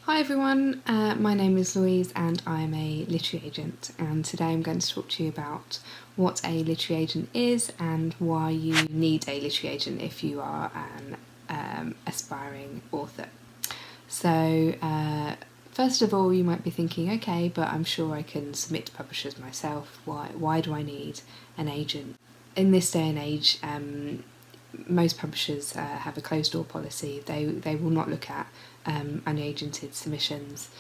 Hi everyone, my name is Louise and I'm a literary agent, and today I'm going to talk to you about what a literary agent is and why you need a literary agent if you are an aspiring author. So first of all, you might be thinking, okay, but I'm sure I can submit to publishers myself. Why do I need an agent? In this day and age, most publishers have a closed door policy. They will not look at unagented submissions.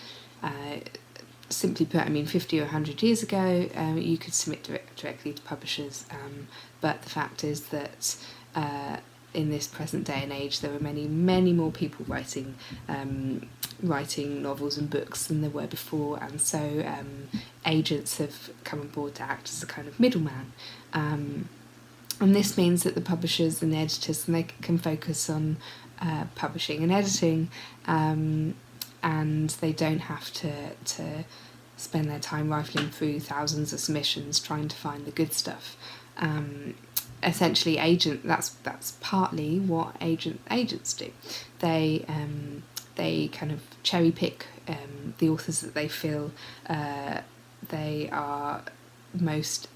Simply put, 50 or 100 years ago, you could submit directly to publishers, but the fact is that in this present day and age, there are many more people writing novels and books than there were before, and so agents have come on board to act as a kind of middleman. And this means that the publishers and the editors can focus on publishing and editing, and they don't have to spend their time rifling through thousands of submissions trying to find the good stuff. Essentially, that's partly what agents do. They kind of cherry pick the authors that they feel they are most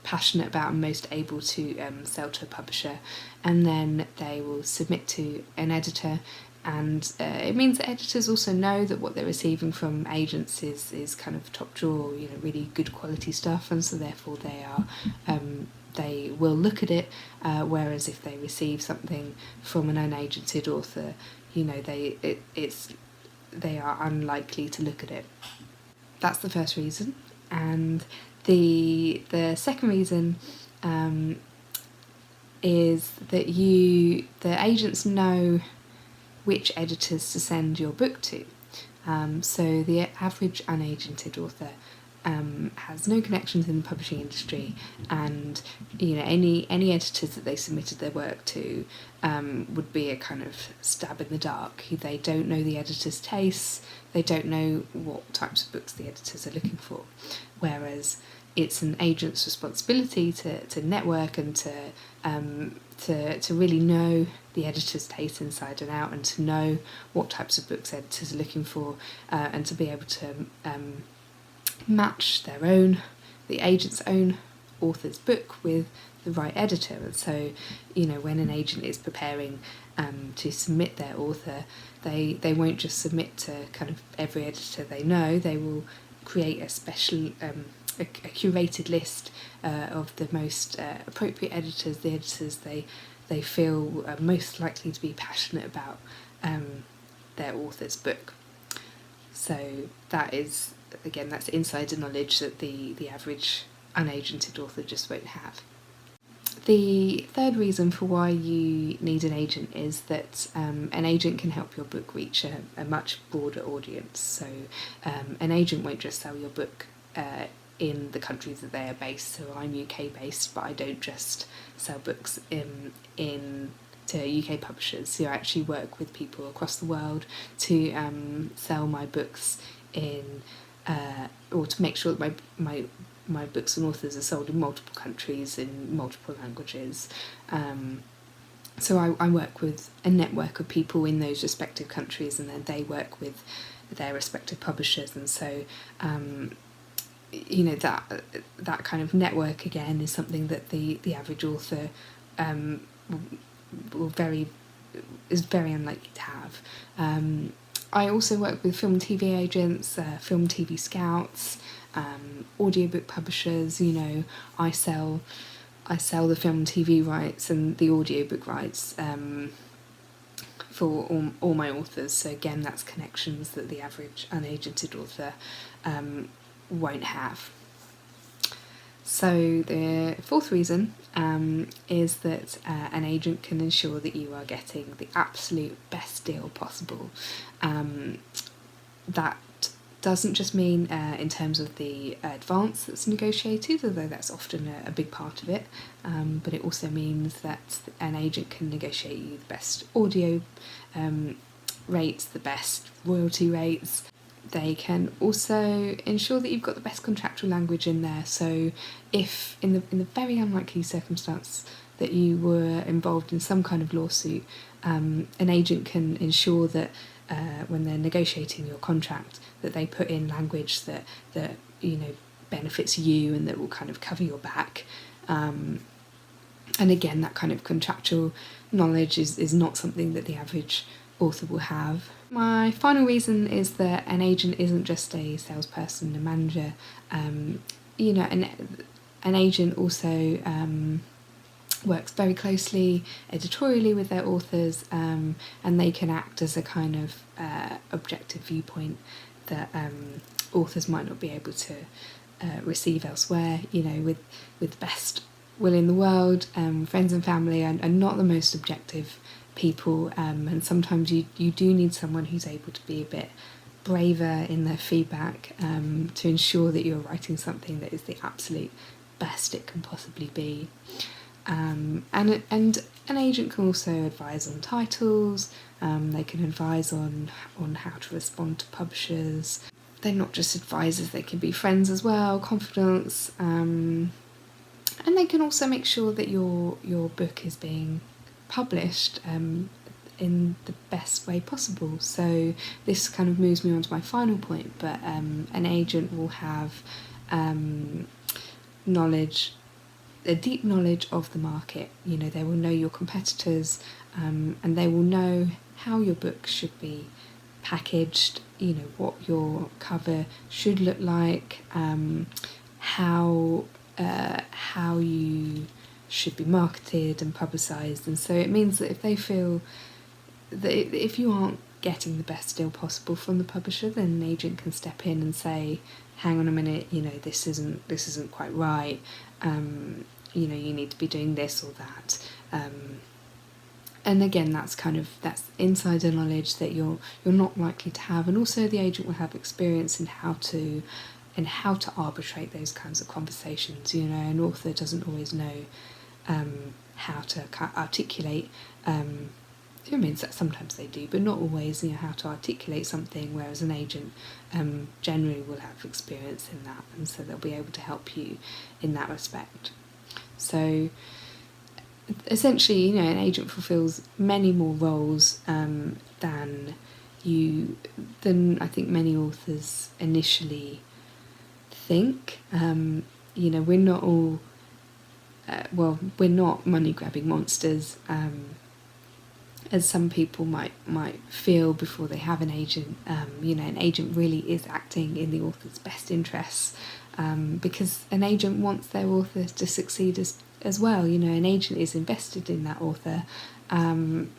passionate about and most able to sell to a publisher, and then they will submit to an editor, and it means that editors also know that what they're receiving from agents is kind of top drawer, really good quality stuff, and so therefore they will look at it, whereas if they receive something from an unagented author, they are unlikely to look at it. That's the first reason. And the second reason is that the agents know which editors to send your book to. So the average unagented author has no connections in the publishing industry, and any editors that they submitted their work to would be a kind of stab in the dark. They don't know the editor's tastes, they don't know what types of books the editors are looking for, whereas it's an agent's responsibility to network and to really know the editor's taste inside and out, and to know what types of books editors are looking for, and to be able to match the agent's own author's book with the right editor. And so, when an agent is preparing to submit their author, they won't just submit to kind of every editor they know. They will create a special a curated list of the most appropriate editors, the editors they feel are most likely to be passionate about their author's book. So that's insider knowledge that the average unagented author just won't have. The third reason for why you need an agent is that an agent can help your book reach a much broader audience. So an agent won't just sell your book in the countries that they are based. So I'm UK based, but I don't just sell books to UK publishers. So I actually work with people across the world to sell my books or to make sure that my books and authors are sold in multiple countries in multiple languages. So I work with a network of people in those respective countries, and then they work with their respective publishers, and so that kind of network again is something that the average author is very unlikely to have. I also work with film and TV agents, film and TV scouts, audiobook publishers. I sell the film and TV rights and the audiobook rights for all my authors. So again, that's connections that the average unagented author won't have. So the fourth reason is that an agent can ensure that you are getting the absolute best deal possible. That doesn't just mean in terms of the advance that's negotiated, although that's often a big part of it, but it also means that an agent can negotiate you the best audio rates, the best royalty rates. They can also ensure that you've got the best contractual language in there. So if in the very unlikely circumstance that you were involved in some kind of lawsuit, an agent can ensure that when they're negotiating your contract, that they put in language that benefits you and that will kind of cover your back. And again, that kind of contractual knowledge is not something that the average author will have. My final reason is that an agent isn't just a salesperson, a manager. An agent also works very closely editorially with their authors, and they can act as a kind of objective viewpoint that authors might not be able to receive elsewhere. With the best will in the world, friends and family are not the most objective people, and sometimes you do need someone who's able to be a bit braver in their feedback, to ensure that you're writing something that is the absolute best it can possibly be. And an agent can also advise on titles. They can advise on how to respond to publishers. They're not just advisors, they can be friends as well, confidants, and they can also make sure that your book is being published in the best way possible. So this kind of moves me on to my final point, but an agent will have a deep knowledge of the market. They will know your competitors, and they will know how your book should be packaged, what your cover should look like, how you should be marketed and publicised. And so it means that if they feel that if you aren't getting the best deal possible from the publisher, then an agent can step in and say, hang on a minute, this isn't quite right, you need to be doing this or that. And again, that's insider knowledge that you're not likely to have, and also the agent will have experience in how to arbitrate those kinds of conversations. An author doesn't always know how to articulate. Sometimes they do, but not always. How to articulate something, whereas an agent generally will have experience in that, and so they'll be able to help you in that respect. So essentially, an agent fulfills many more roles than I think many authors initially think. We're not all we're not money grabbing monsters, as some people might feel before they have an agent. An agent really is acting in the author's best interests, because an agent wants their author to succeed as well. An agent is invested in that author, and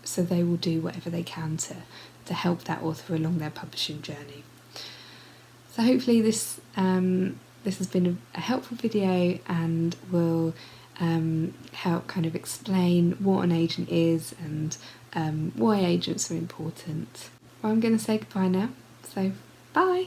so they will do whatever they can to help that author along their publishing journey. So hopefully this has been a helpful video and will help kind of explain what an agent is and why agents are important. Well, I'm going to say goodbye now, so bye!